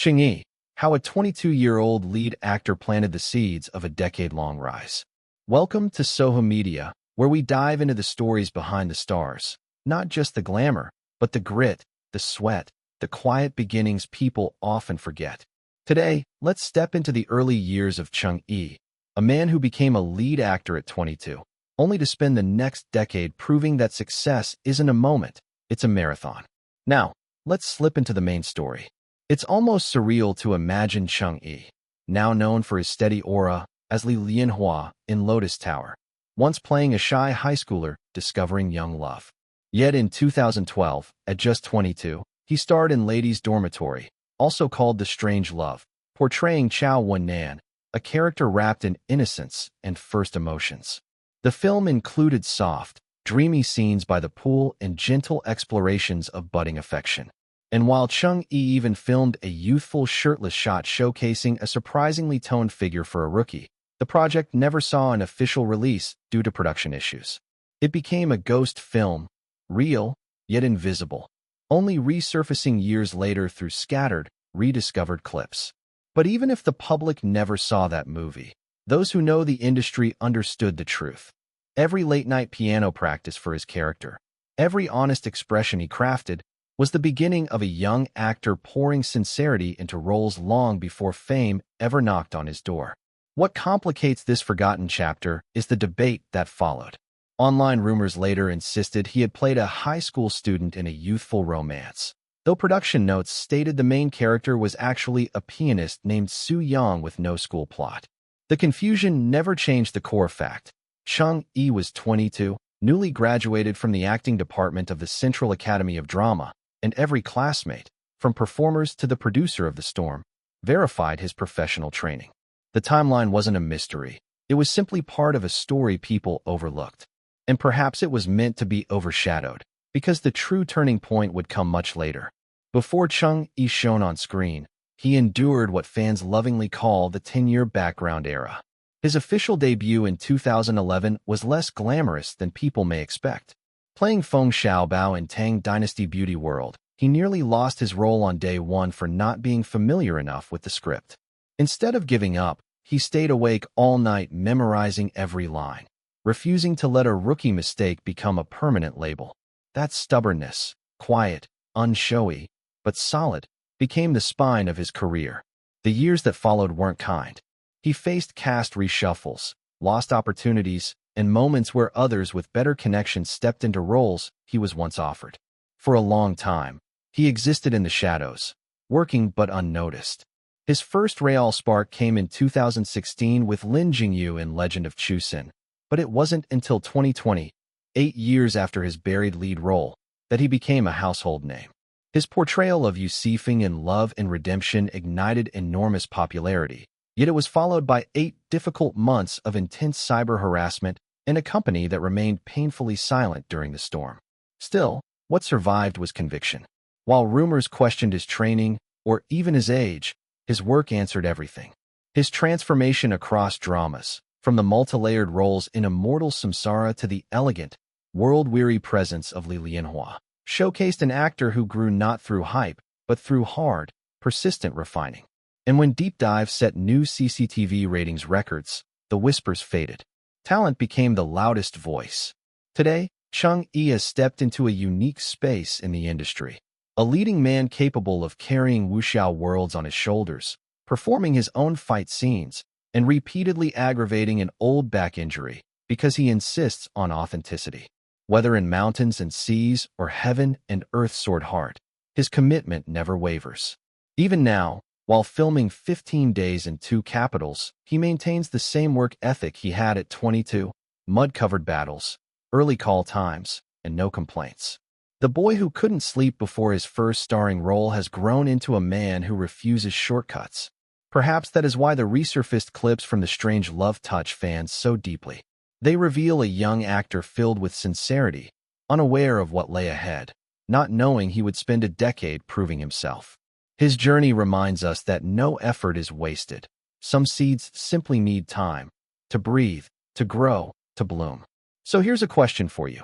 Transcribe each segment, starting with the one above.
Cheng Yi, how a 22-year-old lead actor planted the seeds of a decade-long rise. Welcome to Sohu Media, where we dive into the stories behind the stars. Not just the glamour, but the grit, the sweat, the quiet beginnings people often forget. Today, let's step into the early years of Cheng Yi, a man who became a lead actor at 22, only to spend the next decade proving that success isn't a moment, it's a marathon. Now, let's slip into the main story. It's almost surreal to imagine Cheng Yi, now known for his steady aura as Li Lianhua in Lotus Tower, once playing a shy high schooler discovering young love. Yet in 2012, at just 22, he starred in Ladies' Dormitory, also called The Strange Love, portraying Chao Wen-nan, a character wrapped in innocence and first emotions. The film included soft, dreamy scenes by the pool and gentle explorations of budding affection. And while Cheng Yi even filmed a youthful shirtless shot showcasing a surprisingly toned figure for a rookie, the project never saw an official release due to production issues. It became a ghost film, real, yet invisible, only resurfacing years later through scattered, rediscovered clips. But even if the public never saw that movie, those who know the industry understood the truth. Every late-night piano practice for his character, every honest expression he crafted, was the beginning of a young actor pouring sincerity into roles long before fame ever knocked on his door. What complicates this forgotten chapter is the debate that followed. Online rumors later insisted he had played a high school student in a youthful romance, though production notes stated the main character was actually a pianist named Su Yang with no school plot. The confusion never changed the core fact. Cheng Yi was 22, newly graduated from the acting department of the Central Academy of Drama, and every classmate, from performers to the producer of The Storm, verified his professional training. The timeline wasn't a mystery. It was simply part of a story people overlooked. And perhaps it was meant to be overshadowed, because the true turning point would come much later. Before Cheng Yi shone on screen, he endured what fans lovingly call the 10-year background era. His official debut in 2011 was less glamorous than people may expect. Playing Feng Xiaobao in Tang Dynasty Beauty World, he nearly lost his role on day one for not being familiar enough with the script. Instead of giving up, he stayed awake all night memorizing every line, refusing to let a rookie mistake become a permanent label. That stubbornness, quiet, unshowy, but solid, became the spine of his career. The years that followed weren't kind. He faced cast reshuffles, lost opportunities, and moments where others with better connections stepped into roles he was once offered. For a long time, he existed in the shadows, working but unnoticed. His first real spark came in 2016 with Lin Jingyu in Legend of Chusin, but it wasn't until 2020, 8 years after his buried lead role, that he became a household name. His portrayal of Yuxi in Love and Redemption ignited enormous popularity, yet it was followed by 8 difficult months of intense cyber harassment and a company that remained painfully silent during the storm. Still, what survived was conviction. While rumors questioned his training, or even his age, his work answered everything. His transformation across dramas, from the multi-layered roles in Immortal Samsara to the elegant, world-weary presence of Li Lianhua, showcased an actor who grew not through hype, but through hard, persistent refining. And when Deep Dive set new CCTV ratings records, the whispers faded. Talent became the loudest voice. Today, Cheng Yi has stepped into a unique space in the industry. A leading man capable of carrying wuxia worlds on his shoulders, performing his own fight scenes, and repeatedly aggravating an old back injury because he insists on authenticity. Whether in mountains and seas or heaven and earth soared hard, his commitment never wavers. Even now, while filming 15 days in 2 capitals, he maintains the same work ethic he had at 22, mud-covered battles, early call times, and no complaints. The boy who couldn't sleep before his first starring role has grown into a man who refuses shortcuts. Perhaps that is why the resurfaced clips from The Strange Love touch fans so deeply. They reveal a young actor filled with sincerity, unaware of what lay ahead, not knowing he would spend a decade proving himself. His journey reminds us that no effort is wasted. Some seeds simply need time to breathe, to grow, to bloom. So here's a question for you.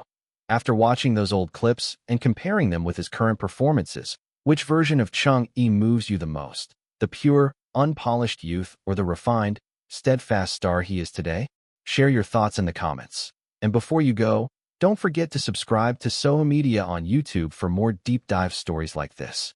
After watching those old clips and comparing them with his current performances, which version of Cheng Yi moves you the most? The pure, unpolished youth or the refined, steadfast star he is today? Share your thoughts in the comments. And before you go, don't forget to subscribe to Sohu Media on YouTube for more deep dive stories like this.